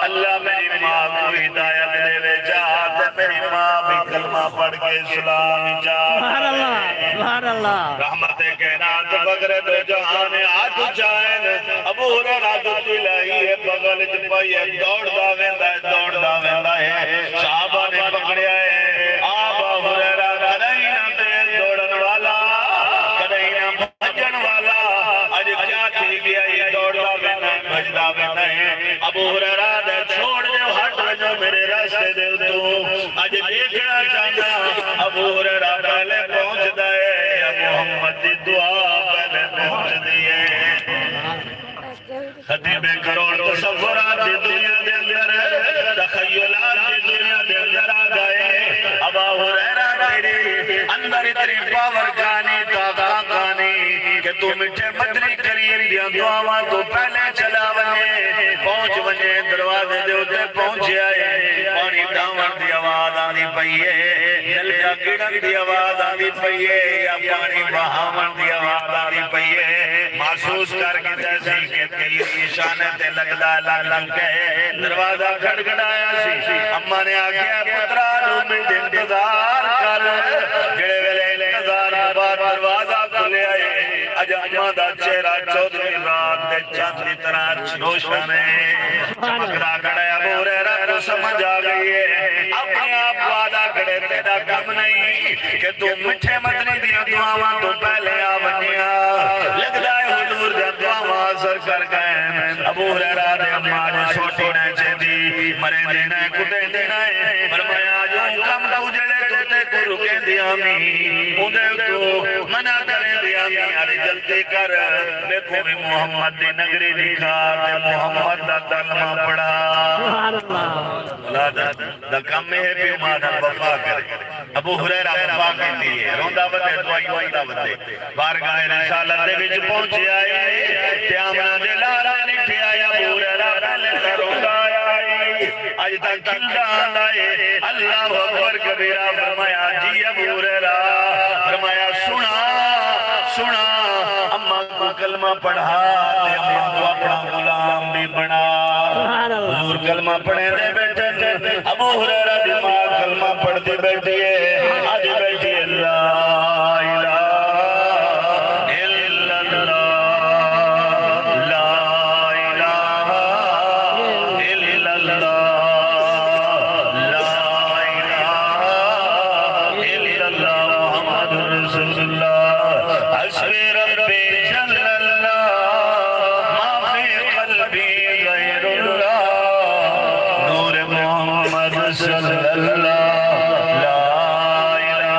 اللہ میری ماں کو ہدایت دے وے جا تے میری ماں بھی کلمہ پڑھ کے اسلام جا سبحان اللہ سبحان اللہ رحمت کائنات بغیر دو جہان ہاتھ چاہن ابو ہریرہ دلائی ہے بغل چ پئی ہے دوڑدا ویندا ہے صحابہ نے پکڑیا ہے ابو ہریرہ کدی نہ تیز دوڑن والا کدی نہ بھجن والا اج کیا تھی گیا یہ دوڑدا ویندا بھجدا ویندا ہے ابو ہریرہ دے چھوڑ دے ہٹ جو میرے راستے دے تو اج دیکھنا چاہندا ابو ہریرہ پہلے پہنچدا ہے یا محمد دی دعا پہلے پہنچ دی ہے خطیب کروڑ تصورات دی دنیا دے اندر تخیلات دی دنیا دے اندر آ گئے ابو ہریرہ تیری اندر اتنی پاور کانی طاقت کانی کہ تو مٹھے مدنی کریم دیا دعاواں تو پہلے چلا ونے پہنچ ونے دروازے دے اتے پہنچ آئے پانی ڈاون دی آواز آنی پئی ہے نلکا گڑن دی آواز آنی پئی ہے یا پانی بہاون دی آواز آنی پئی ہے محسوس کر کے جیسی کہ تیری نشانے تے لگدا لگ گئے دروازہ کھڑکھڑایا سی اماں نے آگیا پترا نو منٹ انتظار کر جڑے ویلے انتظار بعد دروازہ کھلے آئے اج اماں دا چہرہ 14ویں رات دے چاند دی طرح روشن ہے چمکدا کھڑا ابو ہریرہ کو سمجھ آ گئی ہے اپنے آپ وعدہ کرے تیرا کم نہیں کہ تو مٹھے مدنی دیا دعاواں تو پہلے آ ونیا لگدا ہے حضور دے دعاواں اثر کر گئے ابو ہریرہ دے اماں نے چھوٹی نہ چیندی مرے دینا کٹے دینا فرمایا جو کم تو جڑے توتے کو رکے دیا می اندے تو منع کرے دیا می ارے جلدی کر دیکھو بھی محمد دی نگری دکھا تے محمد دا کلمہ پڑھا سبحان اللہ اللہ دا کم ہے بھی مانا وفا کرے ابو ہریرہ وفا کہتی ہے روندا ودے دعائی ووندا ودے بارگاہ رسالت دے وچ پہنچ آئے تے آمنا دے لارا نٹھے آیا ابو ہریرہ پہلے تے روندا آیا اج تک کھلدا آئے اللہ اکبر کبیرہ فرمایا جی ابو ہریرہ فرمایا سنا اماں کو کلمہ پڑھا تے اماں کو اپنا غلام بھی بنا حضور کلمہ پڑھے دے بیٹھے ابو ہریرہ دی ماں کلمہ پڑھ دے بیٹھی ہے آج بیٹھی ہے لا الہ الا اللہ لا الہ الا اللہ لا الہ الا اللہ محمد رسول اللہ حسبی ربی جل اللہ ما فی قلبی غیر اللہ نور محمد صلی اللہ لا الہ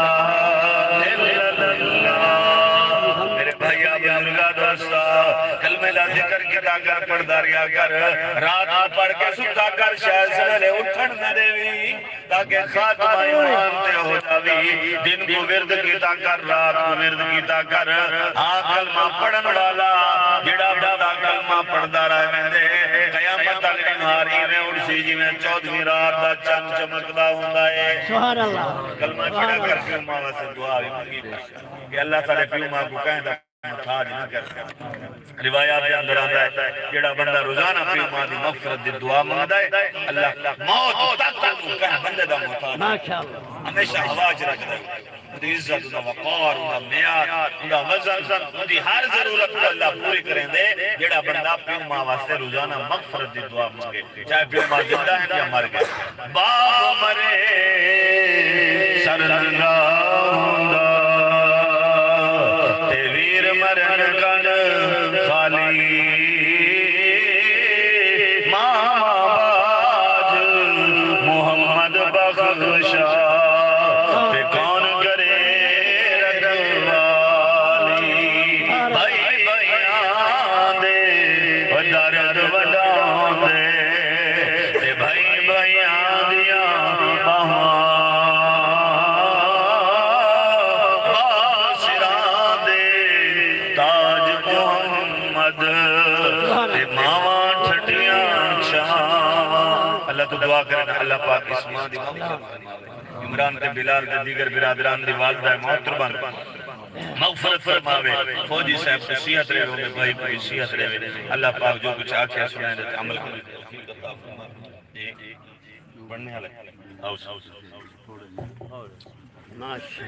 الا اللہ میرے بھائی بزرگا دوستا کلمہ لا ذکر کیا کر پرداریا کر رات پڑھ کے ستا کر شاید سویرے اٹھن نہ دیوی تاکہ خاتمہ ایمان تے ہو جاوی دن کو ورد کیتا کر رات کو ورد کیتا کر ہاں کلمہ پڑھن والا جڑا بڑا کلمہ پڑھدا رہے میں دے قیامت تک نہاری میں اڑسی جی میں 14ویں رات دا چند چمکدا ہوندا ہے سبحان اللہ کلمہ پڑھا کر پیو ماں واسطے دعا بھی منگی کہ اللہ تعالی پیو ماں کو کہندا محتاج نہ کر روایات کے اندر آتا ہے جڑا بندہ روزانہ پیو ماں دی مغفرت دی دعا منگدا ہے اللہ موت تک کو کہ بندے دا محتاج ماشاءاللہ ہمیشہ ہواج رکھدا ہے دی عزت دا وقار دا معیار دا وزن دی ہر ضرورت کو اللہ پوری کریں دے جڑا بندہ پیو ماں واسطے روزانہ مغفرت دی دعا منگے چاہے پیو ماں زندہ ہے یا مر گئے باپ مرے سرنگا ہوندا تے ویر مرن کن خالی ماں باج محمد بخشا تے کون کرے رکھوالی بھائی بھائیاں دے درد وڈاؤں دے تے بھائی بھائیاں دیاں باہاں تو دعا کریں اللہ پاک اس ماں دی مغفرت فرماوے عمران تے بلال تے دیگر برادران دی والدہ محترمہ مغفرت فرماوے فوجی صاحب سے صحت رہے ہوئے بھائی کوئی صحت رہے اللہ پاک جو کچھ آکھیا سنائے دیتے عمل کریں جی پڑھنے والے آؤ ماشاء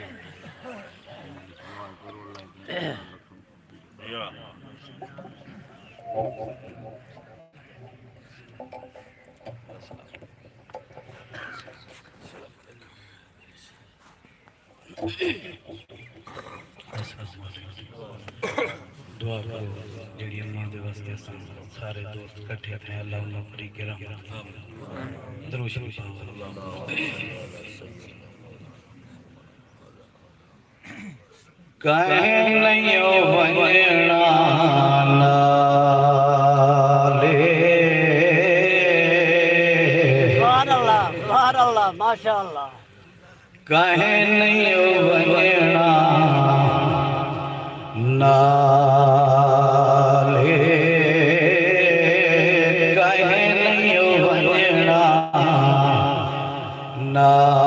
دعا کرو جڑی اماں دے واسطے سارے دوست کٹھے تھے اللہ انہاں فری کرام درود شریف کہیں نہیں ونجنا نالے سبحان اللہ ماشاء اللہ کہیں نہیں ونجنا نالے کہیں نہیں ونجنا نالے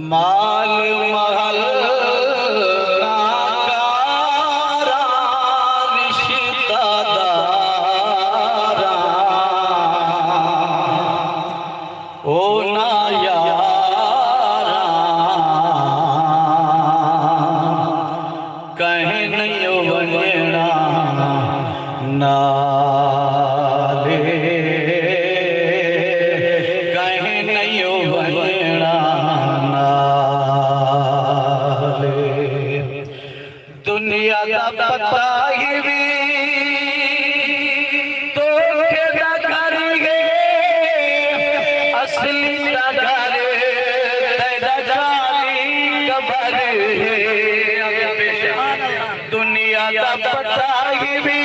مال محل ناکارا رشتہ دارا او نا یارا کہیں نہیں ونجنا نالے کہیں نہیں ونجنا دنیا دا پتا ہی بھی تو کھیدا کر گے اصلی دا گھر تیرا جالی قبر ہے دنیا دا پتا ہی بھی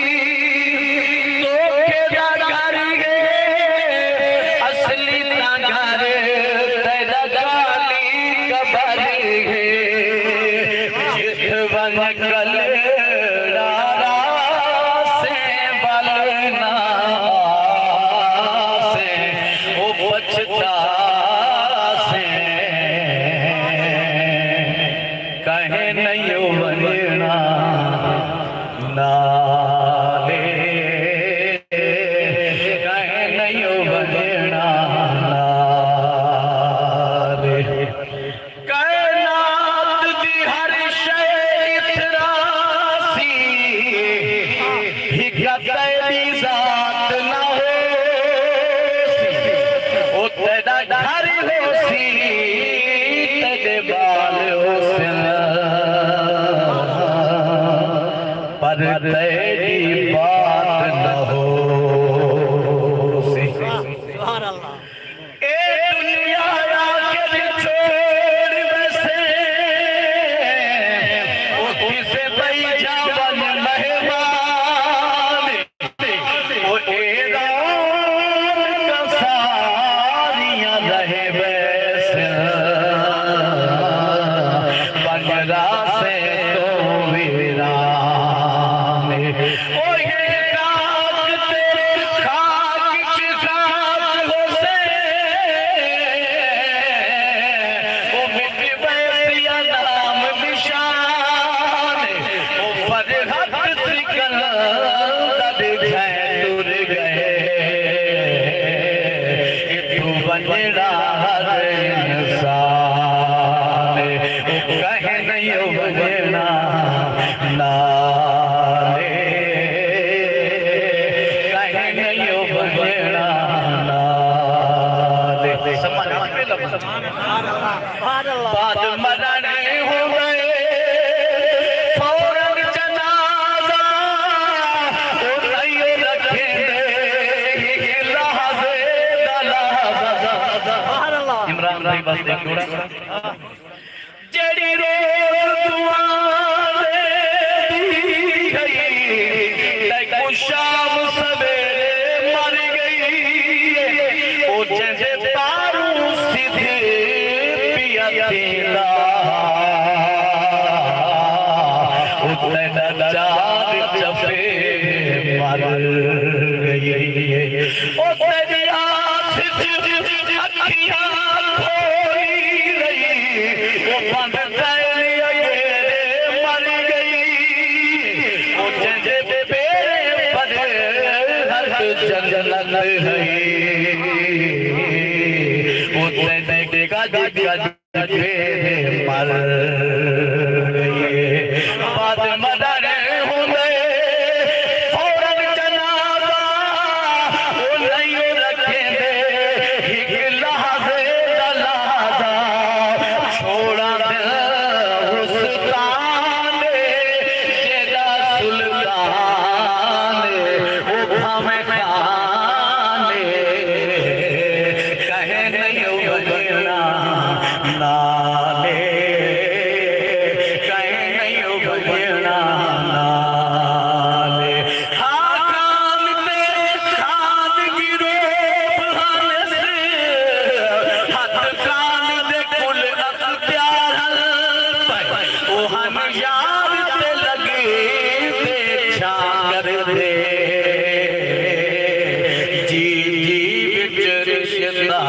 تو کھیدا کر گے اصلی دا گھر تیرا جالی قبر ہے کل ڈارا سے بلنا سے وہ بچتا سے کہیں نہیں ونجنا نالے کہیں نہیں ونجنا نالے کائنات دی ہر شے تیری ذات نہ ہو او تیرا گھر ہو سی تیرے بال ہو سی پر تیری بات نہ ہو سی سبحان اللہ اے دنیا آکر چھوڑ ویسے او کسے بھائی جاون مہمان کہیں نہیں ونجنا نالے کہیں نہیں ونجنا نالے سبحان اللہ بعد مرنے ہوئے فوراً جنازہ وہ نہیں رکھیں دے لحظے دلازہ سبحان اللہ عمران بھائی بس دیکھ جوڑا جڑی روز دعانے دی گئی لیکن شام سویرے مر گئی او جیسے پاروں سیدھے پیا تیلا او تینا چار چفے مر گئی او تیری آسد اکھیاں کھولی رہی وہ بند تیلی اگے مر گئی وہ جنجے پیرے پر ہر جنت ہے وہ تینے کا پیرے مر گئی بعد مدر ہوندے فوراں جنازہ وہ نہیں رکھیں دے ایک لحظے دا لحظہ چھوڑا دے حسطان جیدہ سلطان وہ بھامے خانے کہے نہیں بجنا نالے کہے نہیں بجنا نالے حاکام تے کھاد گرو بہانے سے حد کان دے کل اختیار او ہم یار تے لگے تے چھاگر دے جی جی بچ رشتہ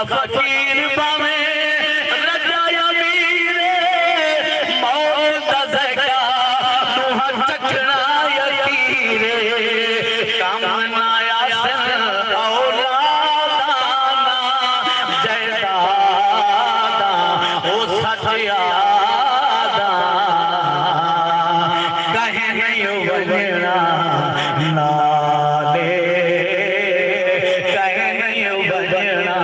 فقیر باویں رجایا میرے موت دا زکا دوہا چکھنا یقیرے کام نایا سن اولادانا جیدادا او سچیادا کہیں نہیں بجنا نالے کہیں نہیں بجنا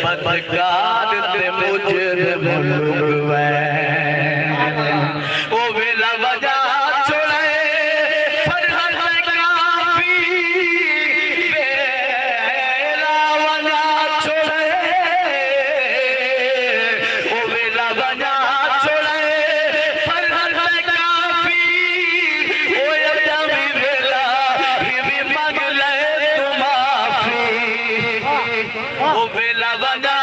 بدکار تے مجرم لوگ او ویلا وجہ چھوڑے فرحت کافی ویلا وجہ چھوڑے او ویلا وجہ چھوڑے فرحت کافی او یدمی ویلا بھی مگ لے تو معافی او ویلا وجہ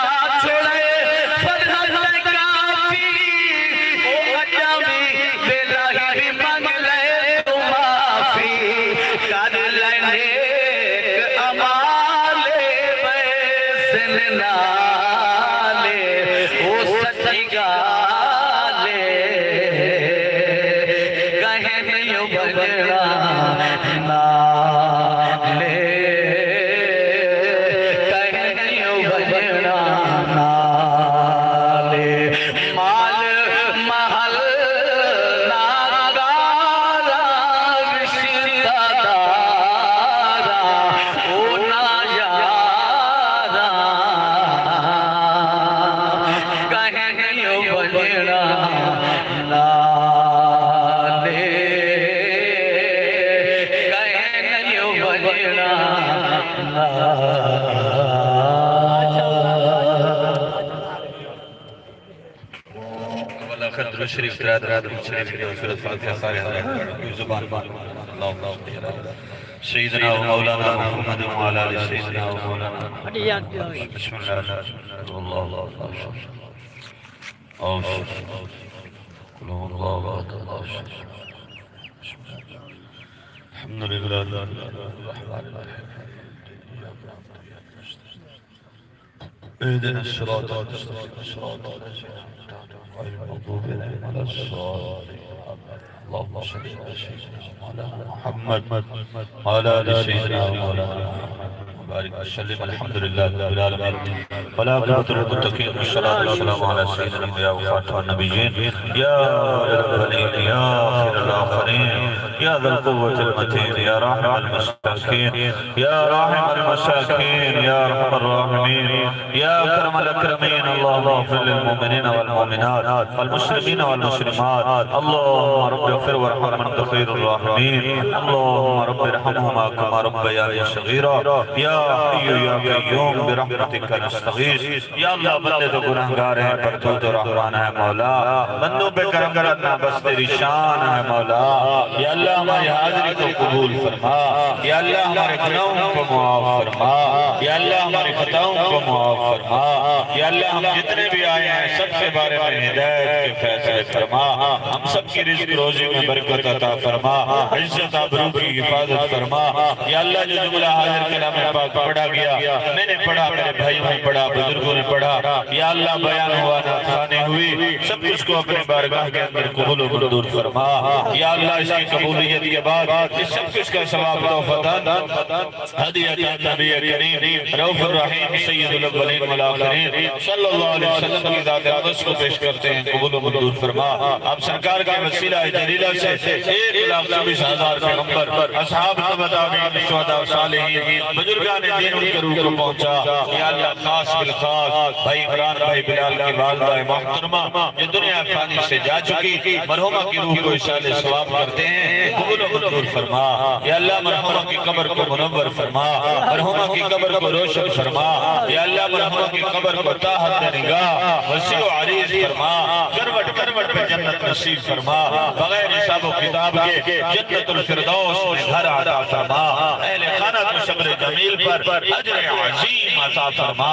شریف دراد شریف سورۃ فاتحہ سارے حضرات کوئی زبان اللہ سیدنا و مولانا محمد و علی آل سیدنا و مولانا بسم اللہ اللہ الحمد للہ اهدنا الصراط المستقيم صراط الذين أنعمت عليهم غير المغضوب عليهم ولا الضالين اللهم صل على سيدنا مولانا محمد وعلى آل سيدنا مولانا محمد وبارك وسلم الحمد لله رب العالمين ولا عقبة للمتقين والصلاة والسلام على سيدنا الأنبياء وخاتم النبيين يا الأولين يا خير الآخرين يا ذا القوة المتين يا راحم المساكين يا راحم المساكين يا أرحم الراحمين يا أكرم الأكرمين اللهم اغفر للمؤمنين والمؤمنات والمسلمين والمسلمات اللهم رب اغفر وارحم من خير الراحمين اللهم رب ارحمهما كما ربياني صغيرا يا حي يا قيوم برحمتك نستغيث یا اللہ بندے تو گناہگار ہیں پر تو رحمان ہے مولا بندوں پہ کرم کرنا بس تیری شان ہے مولا یا اللہ ہماری حاضری کو قبول فرما یا اللہ ہمارے گناہوں کو معاف فرما یا اللہ ہماری خطاؤں کو معاف فرما یا اللہ ہم جتنے بھی آئے ہیں سب سے بارے میں ہدایت کے فیصلے فرما ہم سب کی رزق روزی میں برکت عطا فرما عزت آبرو کی حفاظت فرما یا اللہ جو جملہ حاضر کلام پاک پڑھا گیا میں نے پڑھا میرے بھائیوں نے پڑھا بزرگوں نے پڑھا یا اللہ بیان ہوا نعتخانیں ہوئی سب کچھ کو اپنے بارگاہ کے اندر قبول و منظور فرما یا اللہ اس کی قبولیت کے بعد اس سب کچھ کا ثواب توفتان ہدیت نبی کریم رؤوف الرحیم سید الاولین والآخرین صلی اللہ علیہ وسلم کی ذات اقدس کو پیش کرتے ہیں قبول و منظور فرما اب سرکار کے وسیلہ جلیلہ سے 1,24,000 پیغمبر اصحاب تابعین شہداء صالحین بزرگان دین ان کے روح کو پہنچا یا اللہ خاص بالخاص بھائی عمران بھائی بلال کی والدہ محترمہ جو دنیا فانی سے جا چکی مرحومہ کی روح کو اصال ثواب کرتے ہیں قبول و منظور فرما یا اللہ مرحومہ کی قبر کو منور فرما مرحومہ کی قبر کو روشن فرما یا اللہ مرحومہ کی قبر کو تاحت نگاہ وسیع و عریض فرما کروٹ کروٹ پہ جنت نصیب فرما بغیر حساب و کتاب کے جنت الفردوس میں گھر عطا فرما اہل خانہ کو صبر جمیل پر اجر عظیم عطا فرما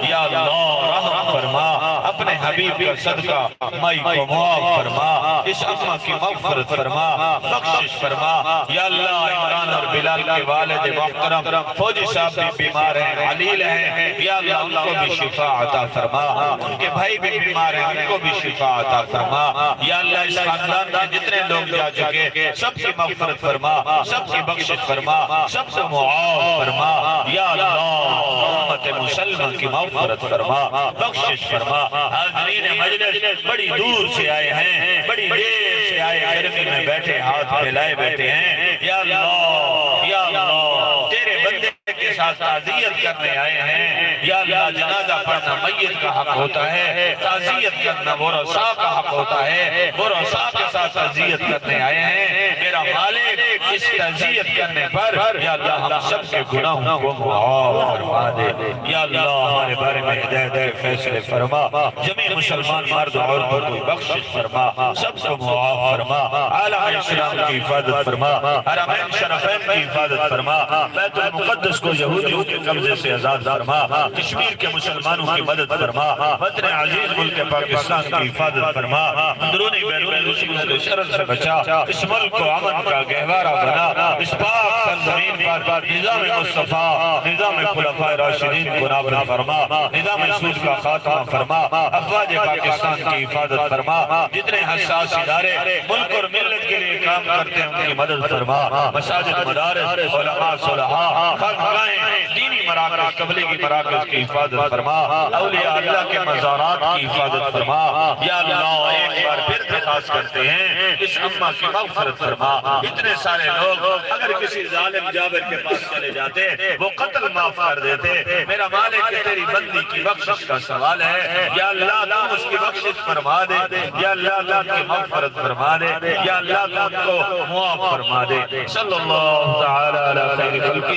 یا اللہ رحم فرما اپنے حبیب کا صدقہ مائی کو معاف فرما اس امہ کی مغفرت فرما بخشش فرما یا اللہ عمران اور بلال کے والد محترم فوجی صاحب بھی بیمار ہیں علیل ہیں یا اللہ ان کو بھی شفا عطا فرما ان کے بھائی بھی بیمار ہیں ان کو بھی شفا عطا فرما یا اللہ اس خاندان کے جتنے لوگ جا چکے سب کی مغفرت فرما سب کی بخشش فرما سب کو معاف فرما یا اللہ امت مسلمہ کی مغفرت فرما بخشش فرما حاضرین مجلس بڑی دور سے آئے ہیں بڑی دیر سے آئے گرمی میں بیٹھے ہاتھ پھیلائے بیٹھے ہیں یا اللہ تیرے بندے کے ساتھ تعزیت کرنے آئے ہیں یا اللہ جنازہ پڑھنا میت کا حق ہوتا ہے تعزیت کرنا ورثاء کا حق ہوتا ہے ورثاء کے ساتھ تعزیت کرنے آئے ہیں میرا مالک اس تعزیت کرنے پر یا اللہ ہم سب کے گناہوں کو معاف فرما دے یا اللہ ہمارے بارے میں ہدایت کے فیصلے فرما جميع مسلمان مرد و عورتوں کو بخشش فرما سب کو معاف فرما عالم اسلام کی حفاظت فرما حرمین شرفین کی حفاظت فرما بیت المقدس کو یہودیوں کے قبضے سے آزاد فرما کشمیر کے مسلمانوں کی مدد فرما وطن عزیز ملک پاکستان کی حفاظت فرما اندرونی بیرونی دشمنوں کے شر سے بچا اس ملک کو امن کا گہوارہ بنا اس پاک سرزمین پر نظام مصطفیٰ نظام خلفائے راشدین کو نافذ فرما نظام سود کا خاتمہ فرما افواج پاکستان کی حفاظت فرما جتنے حساس ادارے ملک اور ملت کے لیے کام کرتے ہیں ان کی مدد فرما مساجد مدارس علماء صلحاء خانقاہیں دینی مراکز تبلیغی مراکز کی حفاظت فرما اولیاء اللہ کے مزارات کی حفاظت فرما یا اللہ ایک بار پھر درخواست کرتے ہیں اس امہ کی مغفرت فرما اتنے سارے لوگ اگر کسی ظالم جابر کے پاس چلے جاتے وہ قتل معاف کر دیتے میرا مالک تیری بندی کی بخشش کا سوال ہے یا اللہ تم اس کی بخشش فرما دے یا اللہ تم کی مغفرت فرما دے یا اللہ تم کو معاف فرما دے صلی اللہ تعالی علی خیر خلقہ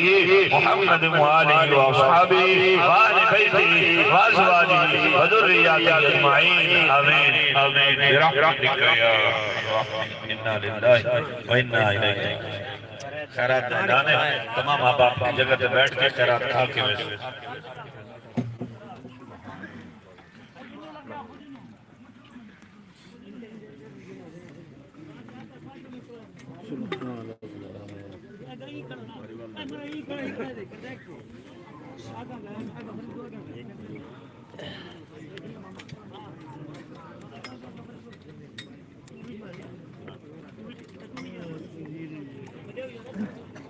محمد وآلہ واصحابہ وآل بیتہ وازواجہ وذریاتہ اجمعین آمین آمین برحمتک یا انا للہ و انا الیہ خیرات دانے تمام آباد کی جگہ تے بیٹھ کے خیرات کھا کے ویسے